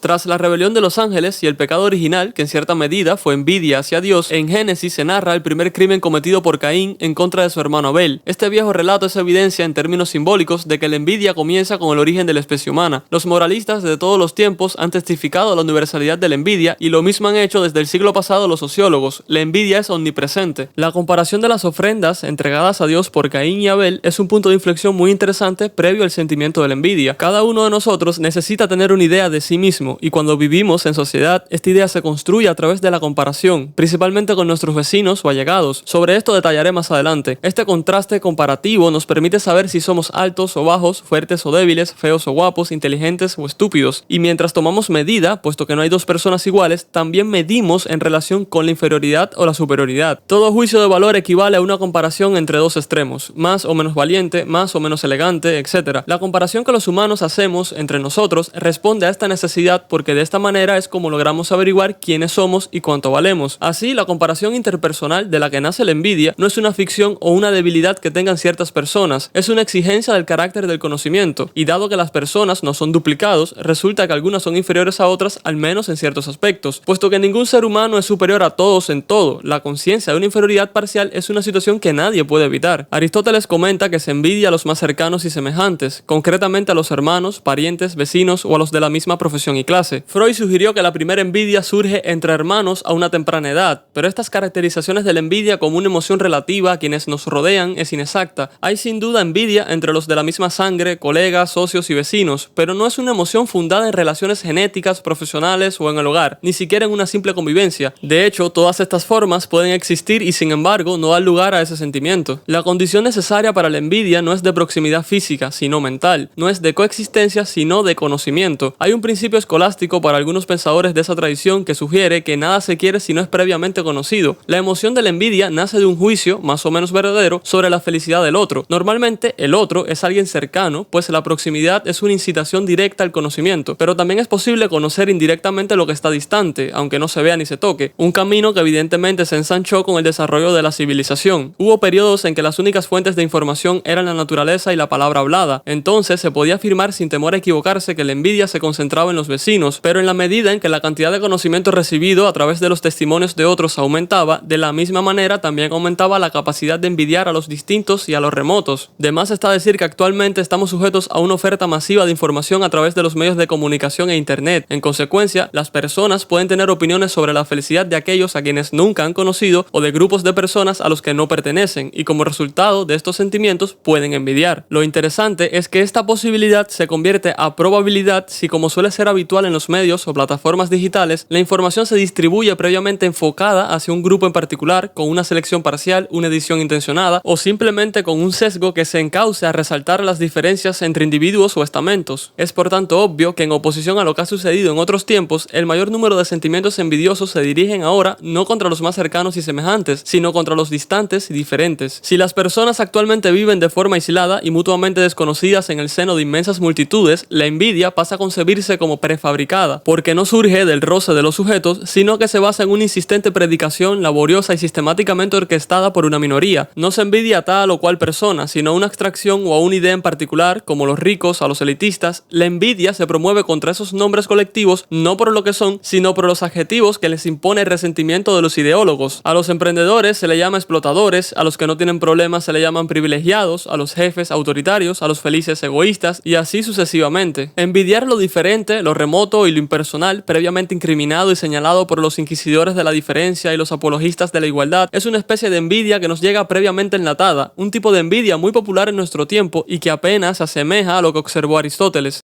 Tras la rebelión de los ángeles y el pecado original, que en cierta medida fue envidia hacia Dios, en Génesis se narra el primer crimen cometido por Caín en contra de su hermano Abel. Este viejo relato es evidencia en términos simbólicos de que la envidia comienza con el origen de la especie humana. Los moralistas de todos los tiempos han testificado la universalidad de la envidia y lo mismo han hecho desde el siglo pasado los sociólogos. La envidia es omnipresente. La comparación de las ofrendas entregadas a Dios por Caín y Abel es un punto de inflexión muy interesante previo al sentimiento de la envidia. Cada uno de nosotros necesita tener una idea de sí mismo y cuando vivimos en sociedad, esta idea se construye a través de la comparación, principalmente con nuestros vecinos o allegados. Sobre esto detallaré más adelante. Este contraste comparativo nos permite saber si somos altos o bajos, fuertes o débiles, feos o guapos, inteligentes o estúpidos. Y mientras tomamos medida, puesto que no hay dos personas iguales, también medimos en relación con la inferioridad o la superioridad. Todo juicio de valor equivale a una comparación entre dos extremos, más o menos valiente, más o menos elegante, etc. La comparación que los humanos hacemos entre nosotros responde a esta necesidad porque de esta manera es como logramos averiguar quiénes somos y cuánto valemos. Así, la comparación interpersonal de la que nace la envidia no es una ficción o una debilidad que tengan ciertas personas, es una exigencia del carácter del conocimiento, y dado que las personas no son duplicados, resulta que algunas son inferiores a otras, al menos en ciertos aspectos. Puesto que ningún ser humano es superior a todos en todo, la conciencia de una inferioridad parcial es una situación que nadie puede evitar. Aristóteles comenta que se envidia a los más cercanos y semejantes, concretamente a los hermanos, parientes, vecinos o a los de la misma profesión y clase. Freud sugirió que la primera envidia surge entre hermanos a una temprana edad, pero estas caracterizaciones de la envidia como una emoción relativa a quienes nos rodean es inexacta. Hay sin duda envidia entre los de la misma sangre, colegas, socios y vecinos, pero no es una emoción fundada en relaciones genéticas, profesionales o en el hogar, ni siquiera en una simple convivencia. De hecho, todas estas formas pueden existir y sin embargo no dan lugar a ese sentimiento. La condición necesaria para la envidia no es de proximidad física, sino mental, no es de coexistencia, sino de conocimiento. Hay un principio escolástico para algunos pensadores de esa tradición que sugiere que nada se quiere si no es previamente conocido. La emoción de la envidia nace de un juicio, más o menos verdadero, sobre la felicidad del otro. Normalmente, el otro es alguien cercano, pues la proximidad es una incitación directa al conocimiento, pero también es posible conocer indirectamente lo que está distante, aunque no se vea ni se toque, un camino que evidentemente se ensanchó con el desarrollo de la civilización. Hubo periodos en que las únicas fuentes de información eran la naturaleza y la palabra hablada, entonces se podía afirmar sin temor a equivocarse que la envidia se concentraba en los vecinos, pero en la medida en que la cantidad de conocimiento recibido a través de los testimonios de otros aumentaba, de la misma manera también aumentaba la capacidad de envidiar a los distintos y a los remotos. De más está decir que actualmente estamos sujetos a una oferta masiva de información a través de los medios de comunicación e internet. En consecuencia, las personas pueden tener opiniones sobre la felicidad de aquellos a quienes nunca han conocido o de grupos de personas a los que no pertenecen, y como resultado de estos sentimientos pueden envidiar. Lo interesante es que esta posibilidad se convierte a probabilidad si, como suele ser habitual en los medios o plataformas digitales, la información se distribuye previamente enfocada hacia un grupo en particular, con una selección parcial, una edición intencionada o simplemente con un sesgo que se encauce a resaltar las diferencias entre individuos o estamentos. Es por tanto obvio que en oposición a lo que ha sucedido en otros tiempos, el mayor número de sentimientos envidiosos se dirigen ahora no contra los más cercanos y semejantes, sino contra los distantes y diferentes. Si las personas actualmente viven de forma aislada y mutuamente desconocidas en el seno de inmensas multitudes, la envidia pasa a concebirse como prefabricada, porque no surge del roce de los sujetos, sino que se basa en una insistente predicación laboriosa y sistemáticamente orquestada por una minoría. No se envidia a tal o cual persona, sino a una abstracción o a una idea en particular, como los ricos, a los elitistas. La envidia se promueve contra esos nombres colectivos no por lo que son, sino por los adjetivos que les impone el resentimiento de los ideólogos. A los emprendedores se le llama explotadores, a los que no tienen problemas se le llaman privilegiados, a los jefes autoritarios, a los felices egoístas y así sucesivamente. Envidiar lo diferente, lo remoto y lo impersonal, previamente incriminado y señalado por los inquisidores de la diferencia y los apologistas de la igualdad, es una especie de envidia que nos llega previamente enlatada, un tipo de envidia muy popular en nuestro tiempo y que apenas se asemeja a lo que observó Aristóteles.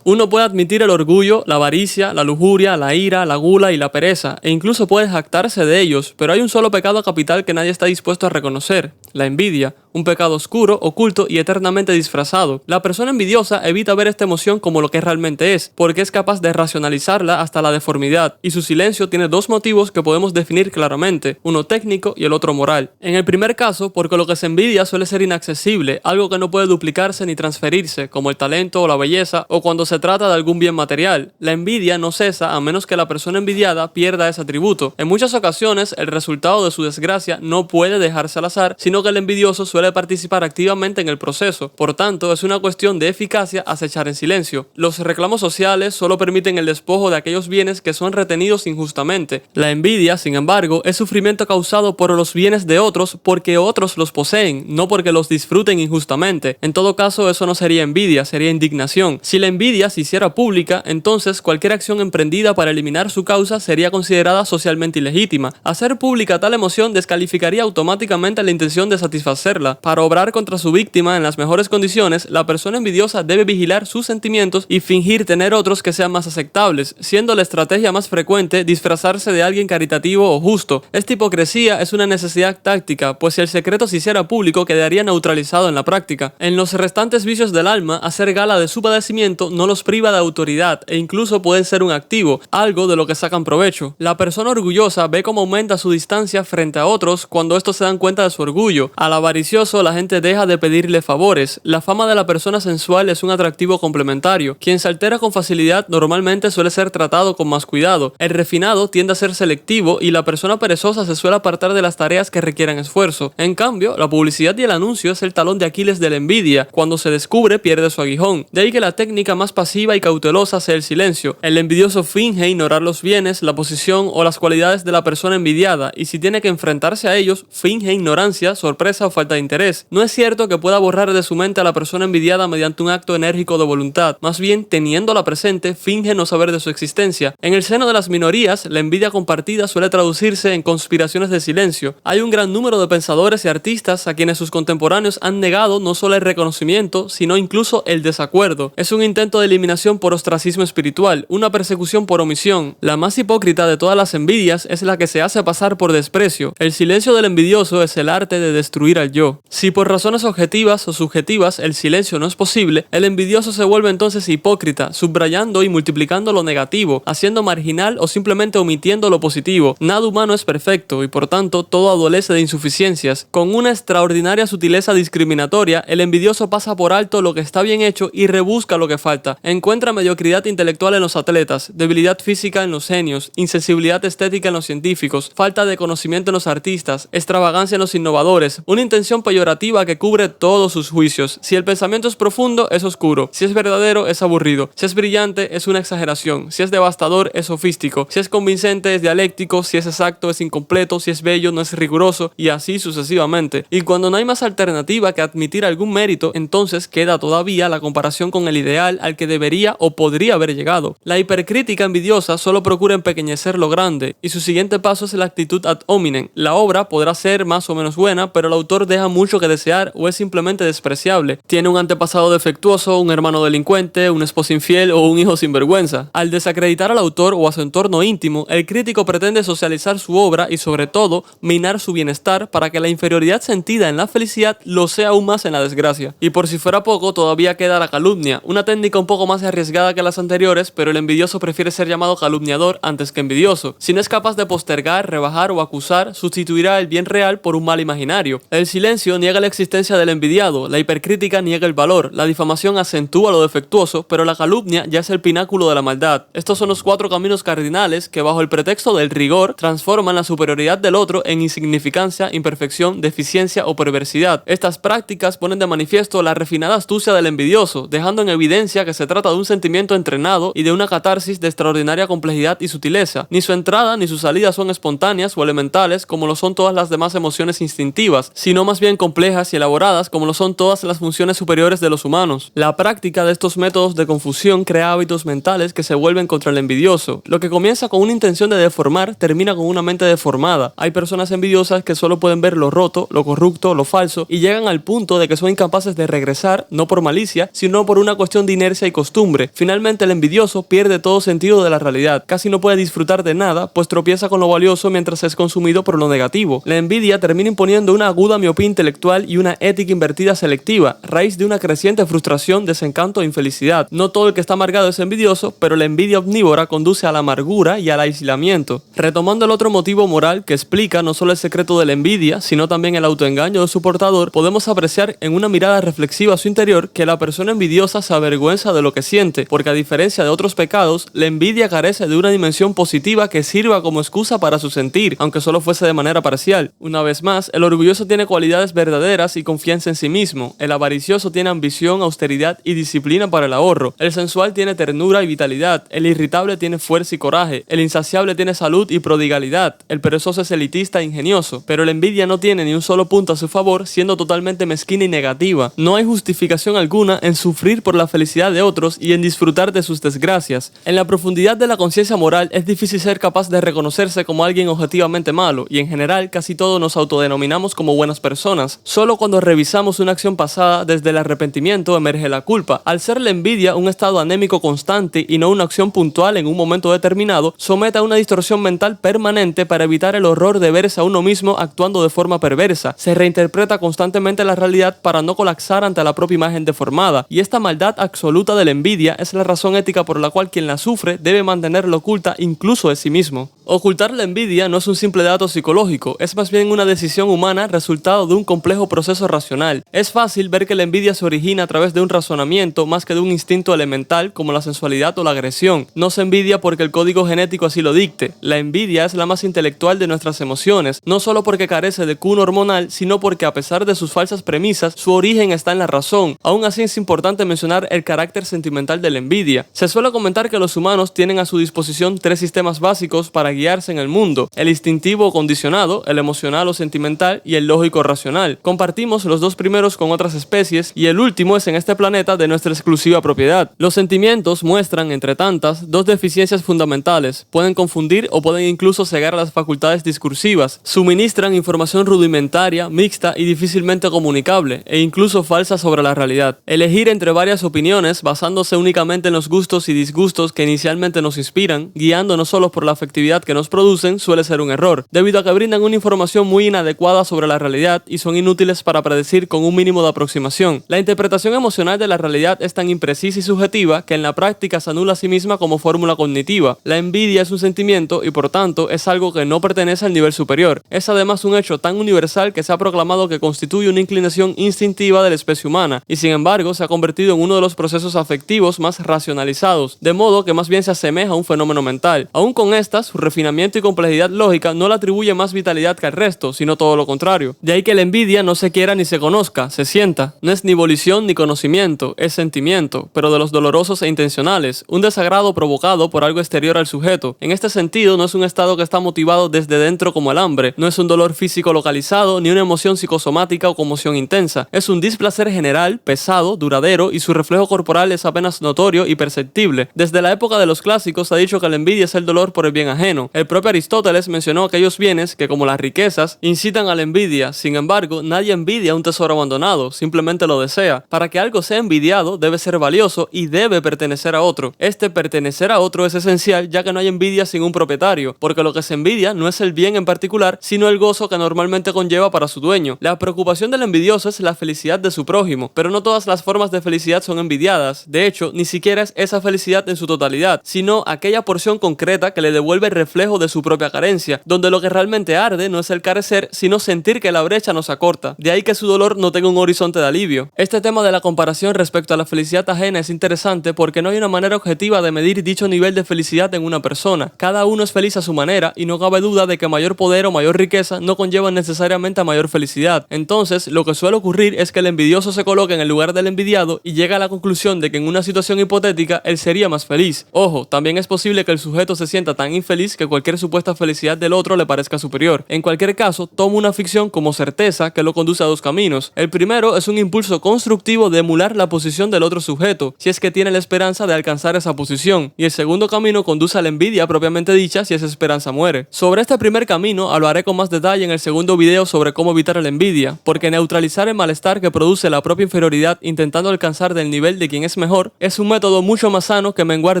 Uno puede admitir el orgullo, la avaricia, la lujuria, la ira, la gula y la pereza, e incluso puede jactarse de ellos, pero hay un solo pecado capital que nadie está dispuesto a reconocer: la envidia, un pecado oscuro, oculto y eternamente disfrazado. La persona envidiosa evita ver esta emoción como lo que realmente es, porque es capaz de racionalizarla hasta la deformidad, y su silencio tiene dos motivos que podemos definir claramente, uno técnico y el otro moral. En el primer caso, porque lo que se envidia suele ser inaccesible, algo que no puede duplicarse ni transferirse, como el talento o la belleza, o cuando se trata de algún bien material. La envidia no cesa a menos que la persona envidiada pierda ese atributo. En muchas ocasiones, el resultado de su desgracia no puede dejarse al azar, sino que el envidioso suele suele participar activamente en el proceso. Por tanto, es una cuestión de eficacia acechar en silencio. Los reclamos sociales solo permiten el despojo de aquellos bienes que son retenidos injustamente. La envidia, sin embargo, es sufrimiento causado por los bienes de otros porque otros los poseen, no porque los disfruten injustamente. En todo caso, eso no sería envidia, sería indignación. Si la envidia se hiciera pública, entonces cualquier acción emprendida para eliminar su causa sería considerada socialmente ilegítima. Hacer pública tal emoción descalificaría automáticamente la intención de satisfacerla. Para obrar contra su víctima en las mejores condiciones, la persona envidiosa debe vigilar sus sentimientos y fingir tener otros que sean más aceptables, siendo la estrategia más frecuente disfrazarse de alguien caritativo o justo. Esta hipocresía es una necesidad táctica, pues si el secreto se hiciera público quedaría neutralizado en la práctica. En los restantes vicios del alma, hacer gala de su padecimiento no los priva de autoridad e incluso puede ser un activo, algo de lo que sacan provecho. La persona orgullosa ve cómo aumenta su distancia frente a otros cuando estos se dan cuenta de su orgullo. Al avaricioso, la gente deja de pedirle favores. La fama de la persona sensual es un atractivo complementario. Quien se altera con facilidad normalmente suele ser tratado con más cuidado. El refinado tiende a ser selectivo y la persona perezosa se suele apartar de las tareas que requieran esfuerzo. En cambio, la publicidad y el anuncio es el talón de Aquiles de la envidia. Cuando se descubre, pierde su aguijón. De ahí que la técnica más pasiva y cautelosa sea el silencio. El envidioso finge ignorar los bienes, la posición o las cualidades de la persona envidiada, y si tiene que enfrentarse a ellos, finge ignorancia, sorpresa o falta de interés. No es cierto que pueda borrar de su mente a la persona envidiada mediante un acto enérgico de voluntad. Más bien, teniéndola presente, finge no saber de su existencia. En el seno de las minorías, la envidia compartida suele traducirse en conspiraciones de silencio. Hay un gran número de pensadores y artistas a quienes sus contemporáneos han negado no solo el reconocimiento, sino incluso el desacuerdo. Es un intento de eliminación por ostracismo espiritual, una persecución por omisión. La más hipócrita de todas las envidias es la que se hace pasar por desprecio. El silencio del envidioso es el arte de destruir al yo. Si por razones objetivas o subjetivas el silencio no es posible, el envidioso se vuelve entonces hipócrita, subrayando y multiplicando lo negativo, haciendo marginal o simplemente omitiendo lo positivo. Nada humano es perfecto y por tanto todo adolece de insuficiencias. Con una extraordinaria sutileza discriminatoria, el envidioso pasa por alto lo que está bien hecho y rebusca lo que falta. Encuentra mediocridad intelectual en los atletas, debilidad física en los genios, insensibilidad estética en los científicos, falta de conocimiento en los artistas, extravagancia en los innovadores, una intención peyorativa que cubre todos sus juicios. Si el pensamiento es profundo, es oscuro. Si es verdadero, es aburrido. Si es brillante, es una exageración. Si es devastador, es sofístico. Si es convincente, es dialéctico. Si es exacto, es incompleto. Si es bello, no es riguroso. Y así sucesivamente. Y cuando no hay más alternativa que admitir algún mérito, entonces queda todavía la comparación con el ideal al que debería o podría haber llegado. La hipercrítica envidiosa solo procura empequeñecer lo grande, y su siguiente paso es la actitud ad hominem. La obra podrá ser más o menos buena, pero el autor deja mucho que desear o es simplemente despreciable. Tiene un antepasado defectuoso, un hermano delincuente, un esposo infiel o un hijo sinvergüenza. Al desacreditar al autor o a su entorno íntimo, el crítico pretende socializar su obra y sobre todo minar su bienestar para que la inferioridad sentida en la felicidad lo sea aún más en la desgracia. Y por si fuera poco, todavía queda la calumnia, una técnica un poco más arriesgada que las anteriores, pero el envidioso prefiere ser llamado calumniador antes que envidioso. Si no es capaz de postergar, rebajar o acusar, sustituirá el bien real por un mal imaginario. El silencio niega la existencia del envidiado, la hipercrítica niega el valor, la difamación acentúa lo defectuoso, pero la calumnia ya es el pináculo de la maldad. Estos son los 4 caminos cardinales que bajo el pretexto del rigor transforman la superioridad del otro en insignificancia, imperfección, deficiencia o perversidad. Estas prácticas ponen de manifiesto la refinada astucia del envidioso, dejando en evidencia que se trata de un sentimiento entrenado y de una catarsis de extraordinaria complejidad y sutileza. Ni su entrada ni su salida son espontáneas o elementales como lo son todas las demás emociones instintivas, sino más bien complejas y elaboradas como lo son todas las funciones superiores de los humanos. La práctica de estos métodos de confusión crea hábitos mentales que se vuelven contra el envidioso. Lo que comienza con una intención de deformar termina con una mente deformada. Hay personas envidiosas que solo pueden ver lo roto, lo corrupto, lo falso y llegan al punto de que son incapaces de regresar, no por malicia, sino por una cuestión de inercia y costumbre. Finalmente el envidioso pierde todo sentido de la realidad, casi no puede disfrutar de nada, pues tropieza con lo valioso mientras es consumido por lo negativo. La envidia termina imponiendo una aguda miopía intelectual y una ética invertida selectiva, raíz de una creciente frustración, desencanto e infelicidad. No todo el que está amargado es envidioso, pero la envidia omnívora conduce a la amargura y al aislamiento. Retomando el otro motivo moral que explica no solo el secreto de la envidia, sino también el autoengaño de su portador, podemos apreciar en una mirada reflexiva a su interior que la persona envidiosa se avergüenza de lo que siente, porque a diferencia de otros pecados, la envidia carece de una dimensión positiva que sirva como excusa para su sentir, aunque solo fuese de manera parcial. Una vez más, el orgulloso tiene cualidades verdaderas y confianza en sí mismo. El avaricioso tiene ambición, austeridad y disciplina para el ahorro. El sensual tiene ternura y vitalidad. El irritable tiene fuerza y coraje. El insaciable tiene salud y prodigalidad. El perezoso es elitista e ingenioso. Pero la envidia no tiene ni un solo punto a su favor, siendo totalmente mezquina y negativa. No hay justificación alguna en sufrir por la felicidad de otros y en disfrutar de sus desgracias. En la profundidad de la conciencia moral es difícil ser capaz de reconocerse como alguien objetivamente malo, y en general casi todos nos autodenominamos como buenas personas. Solo cuando revisamos una acción pasada desde el arrepentimiento emerge la culpa. Al ser la envidia un estado anémico constante y no una acción puntual en un momento determinado, somete a una distorsión mental permanente para evitar el horror de verse a uno mismo actuando de forma perversa. Se reinterpreta constantemente la realidad para no colapsar ante la propia imagen deformada, y esta maldad absoluta de la envidia es la razón ética por la cual quien la sufre debe mantenerla oculta incluso de sí mismo. Ocultar la envidia no es un simple dato psicológico, es más bien una decisión humana resultado de un complejo proceso racional. Es fácil ver que la envidia se origina a través de un razonamiento más que de un instinto elemental como la sensualidad o la agresión. No se envidia porque el código genético así lo dicte. La envidia es la más intelectual de nuestras emociones, no solo porque carece de cuno hormonal, sino porque a pesar de sus falsas premisas, su origen está en la razón. Aún así es importante mencionar el carácter sentimental de la envidia. Se suele comentar que los humanos tienen a su disposición tres sistemas básicos para guiarse en el mundo: el instintivo o condicionado, el emocional o sentimental y el lógico racional. Compartimos los dos primeros con otras especies y el último es en este planeta de nuestra exclusiva propiedad. Los sentimientos muestran, entre tantas, dos deficiencias fundamentales: pueden confundir o pueden incluso cegar las facultades discursivas, suministran información rudimentaria, mixta y difícilmente comunicable, e incluso falsa sobre la realidad. Elegir entre varias opiniones basándose únicamente en los gustos y disgustos que inicialmente nos inspiran, guiándonos solo por la afectividad que nos producen, suele ser un error, debido a que brindan una información muy inadecuada sobre la realidad y son inútiles para predecir con un mínimo de aproximación. La interpretación emocional de la realidad es tan imprecisa y subjetiva que en la práctica se anula a sí misma como fórmula cognitiva. La envidia es un sentimiento y por tanto es algo que no pertenece al nivel superior. Es además un hecho tan universal que se ha proclamado que constituye una inclinación instintiva de la especie humana y sin embargo se ha convertido en uno de los procesos afectivos más racionalizados, de modo que más bien se asemeja a un fenómeno mental. Aún con estas, su refinamiento y complejidad lógica no le atribuye más vitalidad que al resto, sino todo lo contrario. De ahí que la envidia no se quiera ni se conozca, se sienta. No es ni volición ni conocimiento, es sentimiento, pero de los dolorosos e intencionales, un desagrado provocado por algo exterior al sujeto. En este sentido, no es un estado que está motivado desde dentro como el hambre, no es un dolor físico localizado, ni una emoción psicosomática o conmoción intensa. Es un displacer general, pesado, duradero, y su reflejo corporal es apenas notorio y perceptible. Desde la época de los clásicos se ha dicho que la envidia es el dolor por el bien ajeno. El propio Aristóteles mencionó aquellos bienes que, como las riquezas, incitan a la envidia. Sin embargo, nadie envidia un tesoro abandonado, simplemente lo desea. Para que algo sea envidiado, debe ser valioso y debe pertenecer a otro. Este pertenecer a otro es esencial, ya que no hay envidia sin un propietario, porque lo que se envidia no es el bien en particular, sino el gozo que normalmente conlleva para su dueño. La preocupación del envidioso es la felicidad de su prójimo, pero no todas las formas de felicidad son envidiadas. De hecho, ni siquiera es esa felicidad en su totalidad, sino aquella porción concreta que le devuelve el reflejo de su propia carencia, donde lo que realmente arde no es el carecer, sino sentir que la brecha nos acorta. De ahí que su dolor no tenga un horizonte de alivio. Este tema de la comparación respecto a la felicidad ajena es interesante porque no hay una manera objetiva de medir dicho nivel de felicidad en una persona. Cada uno es feliz a su manera y no cabe duda de que mayor poder o mayor riqueza no conllevan necesariamente a mayor felicidad. Entonces, lo que suele ocurrir es que el envidioso se coloca en el lugar del envidiado y llega a la conclusión de que en una situación hipotética él sería más feliz. Ojo, también es posible que el sujeto se sienta tan infeliz que cualquier supuesta felicidad del otro le parezca superior. En cualquier caso, toma una ficción como certeza que lo conduce a dos caminos. El primero es un impulso constructivo de emular la posición del otro sujeto, si es que tiene la esperanza de alcanzar esa posición, y el segundo camino conduce a la envidia propiamente dicha si esa esperanza muere. Sobre este primer camino hablaré con más detalle en el segundo video sobre cómo evitar la envidia, porque neutralizar el malestar que produce la propia inferioridad intentando alcanzar del nivel de quien es mejor es un método mucho más sano que menguar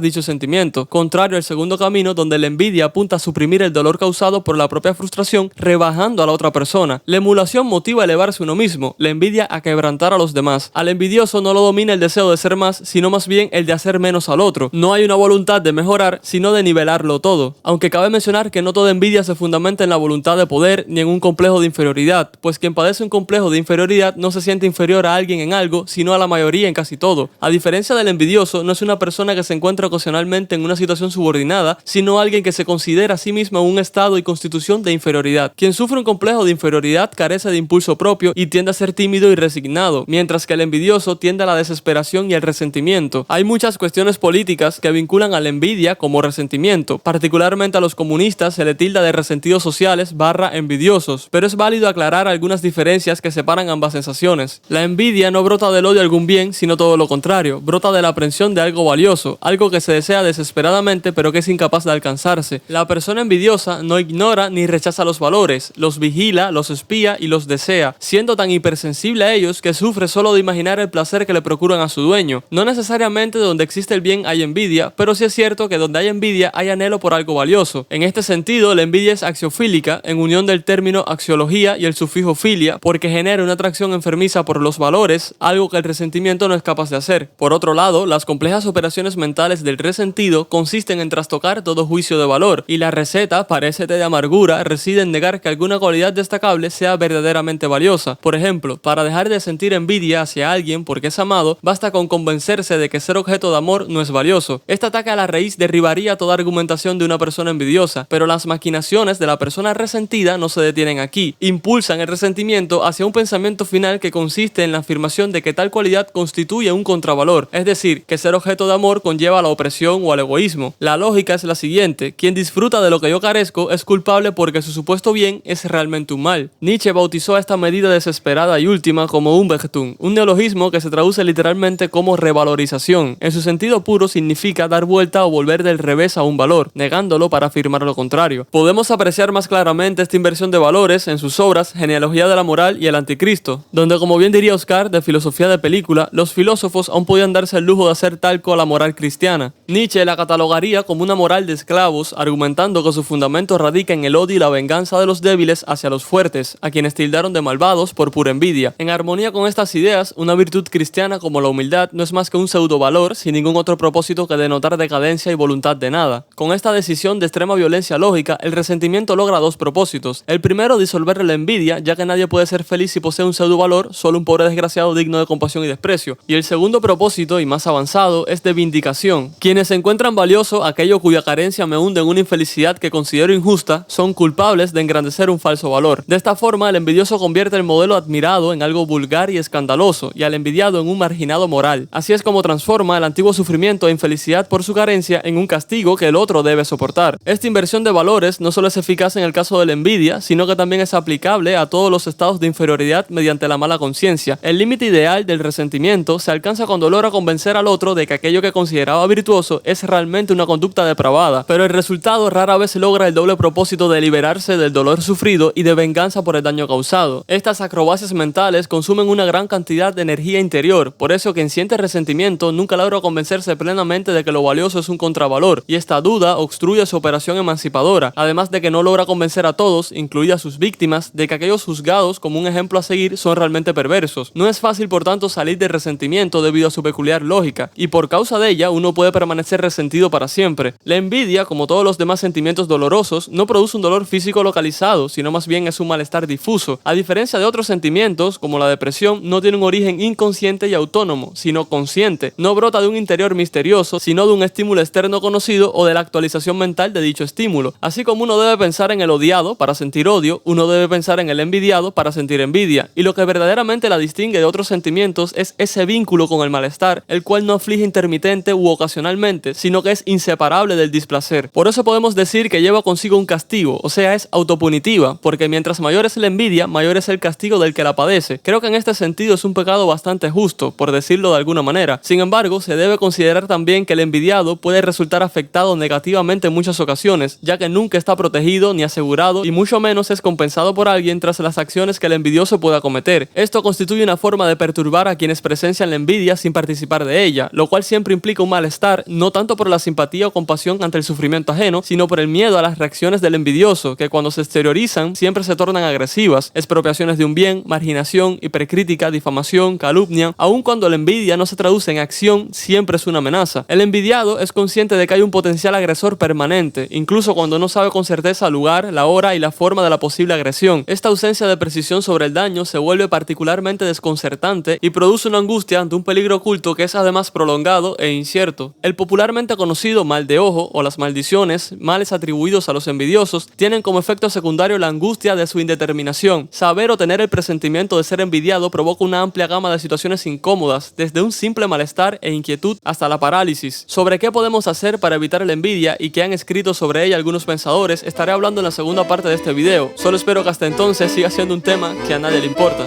dicho sentimiento, contrario al segundo camino donde la envidia apunta a suprimir el dolor causado por la propia frustración rebajando a la otra persona. La emulación motiva a elevarse uno mismo, la envidia a quebrantar a los demás. Al envidioso no lo domina el deseo de ser más, sino más bien el de hacer menos al otro. No hay una voluntad de mejorar, sino de nivelarlo todo. Aunque cabe mencionar que no toda envidia se fundamenta en la voluntad de poder ni en un complejo de inferioridad, pues quien padece un complejo de inferioridad no se siente inferior a alguien en algo, sino a la mayoría en casi todo. A diferencia del envidioso, no es una persona que se encuentra ocasionalmente en una situación subordinada, sino alguien que se considera a sí mismo en un estado y constitución de inferioridad. Quien sufre un complejo de inferioridad carece de impulso propio y tiende a ser tímido y resignado, mientras que el envidioso tiende a la desesperación y el resentimiento. Hay muchas cuestiones políticas que vinculan a la envidia como resentimiento. Particularmente a los comunistas se le tilda de resentidos sociales / envidiosos, pero es válido aclarar algunas diferencias que separan ambas sensaciones. La envidia no brota del odio a algún bien, sino todo lo contrario, brota de la aprensión de algo valioso, algo que se desea desesperadamente pero que es incapaz de alcanzarse. La persona envidiosa no ignora ni rechaza los valores, los vigila, los espía y los desea, siendo tan hipersensible a ellos que sufre solo de imaginar el placer que le procuran a su dueño. No necesariamente donde existe el bien hay envidia, pero sí es cierto que donde hay envidia hay anhelo por algo valioso. En este sentido, la envidia es axiofílica, en unión del término axiología y el sufijo filia, porque genera una atracción enfermiza por los valores, algo que el resentimiento no es capaz de hacer. Por otro lado, las complejas operaciones mentales del resentido consisten en trastocar todo juicio de valor, y la receta, parécete de amargura, reside en negar que alguna cualidad destacable sea verdaderamente valiosa. Por ejemplo, para dejar de sentir envidia hacia alguien porque es amado, basta con convencerse de que ser objeto de amor no es valioso. Este ataque a la raíz derribaría toda argumentación de una persona envidiosa, pero las maquinaciones de la persona resentida no se detienen aquí. Impulsan el resentimiento hacia un pensamiento final que consiste en la afirmación de que tal cualidad constituye un contravalor, es decir, que ser objeto de amor conlleva a la opresión o al egoísmo. La lógica es la siguiente: quien disfruta de lo que yo carezco es culpable porque su supuesto bien es realmente un mal. Nietzsche bautizó a esta medida desesperada y última como Umbertung, un neologismo que se traduce literalmente como revalorización. En su sentido puro significa dar vuelta o volver del revés a un valor, negándolo para afirmar lo contrario. Podemos apreciar más claramente esta inversión de valores en sus obras Genealogía de la moral y El anticristo, donde, como bien diría Oscar de Filosofía de película, los filósofos aún podían darse el lujo de hacer talco a la moral cristiana. Nietzsche la catalogaría como una moral de esclavos, argumentando que su fundamento radica en el odio y la venganza de los débiles hacia los fuertes, a quienes tildaron de malvados por pura envidia. En armonía con estas ideas, una virtud cristiana como la humildad no es más que un pseudovalor sin ningún otro propósito que denotar decadencia y voluntad de nada. Con esta decisión de extrema violencia lógica, el resentimiento logra dos propósitos. El primero, disolver la envidia, ya que nadie puede ser feliz si posee un pseudovalor, solo un pobre desgraciado digno de compasión y desprecio. Y el segundo propósito, y más avanzado, es de vindicación. Quienes encuentran valioso aquello cuya carencia me hunde en una infelicidad que considero injusta, son culpables de engrandecer un falso valor. De esta forma, el envidioso convierte el modelo admirado en algo vulgar y escandaloso, y al envidiado en un marginado moral. Así es como transforma el antiguo sufrimiento e infelicidad por su carencia en un castigo que el otro debe soportar. Esta inversión de valores no solo es eficaz en el caso de la envidia, sino que también es aplicable a todos los estados de inferioridad mediante la mala conciencia. El límite ideal del resentimiento se alcanza cuando logra convencer al otro de que aquello que consideraba virtuoso es realmente una conducta depravada, pero el resultado rara vez logra el doble propósito de liberarse del dolor sufrido y de venganza por el daño causado. Estas acrobacias mentales consumen una gran cantidad de energía interior, por eso quien siente resentimiento nunca logra convencerse plenamente de que lo valioso es un contravalor, y esta duda obstruye su operación emancipadora, además de que no logra convencer a todos, incluidas sus víctimas, de que aquellos juzgados como un ejemplo a seguir son realmente perversos. No es fácil, por tanto, salir del resentimiento debido a su peculiar lógica, y por causa de ella uno puede permanecer resentido para siempre. La envidia, como todos los demás sentimientos dolorosos, no produce un dolor físico localizado, sino más bien es un malestar difuso. A diferencia de otros sentimientos, como la depresión, no tiene un origen inconsciente y autónomo, sino consciente. No brota de un interior misterioso, sino de un estímulo externo conocido o de la actualización mental de dicho estímulo. Así como uno debe pensar en el odiado para sentir odio, uno debe pensar en el envidiado para sentir envidia. Y lo que verdaderamente la distingue de otros sentimientos es ese vínculo con el malestar, el cual no aflige intermitente u ocasionalmente, sino que es inseparable del displacer. Por eso podemos decir que lleva consigo un castigo, o sea, es autopunitiva, porque mientras mayor es la envidia, mayor es el castigo del que la padece. Creo que en este sentido es un pecado bastante justo, por decirlo de alguna manera. Sin embargo, se debe considerar también que el envidiado puede resultar afectado negativamente en muchas ocasiones, ya que nunca está protegido ni asegurado y mucho menos es compensado por alguien tras las acciones que el envidioso pueda cometer. Esto constituye una forma de perturbar a quienes presencian la envidia sin participar de ella, lo cual siempre implica un malestar, no tanto por la simpatía o compasión ante el sufrimiento ajeno, sino por el miedo a las reacciones del envidioso, que cuando se exteriorizan siempre se tornan agresivas: expropiaciones de un bien, marginación, hipercrítica, difamación, calumnia. Aun cuando la envidia no se traduce en acción, siempre es una amenaza. El envidiado es consciente de que hay un potencial agresor permanente, incluso cuando no sabe con certeza el lugar, la hora y la forma de la posible agresión. Esta ausencia de precisión sobre el daño se vuelve particularmente desconcertante y produce una angustia ante un peligro oculto que es además prolongado e incierto. El popularmente conocido mal de ojo o las maldiciones, males atribuidos a los envidiosos, tienen como efecto secundario la angustia de su indeterminación, razón. Saber o tener el presentimiento de ser envidiado provoca una amplia gama de situaciones incómodas, desde un simple malestar e inquietud hasta la parálisis. Sobre qué podemos hacer para evitar la envidia y qué han escrito sobre ella algunos pensadores estaré hablando en la segunda parte de este video. Solo espero que hasta entonces siga siendo un tema que a nadie le importa.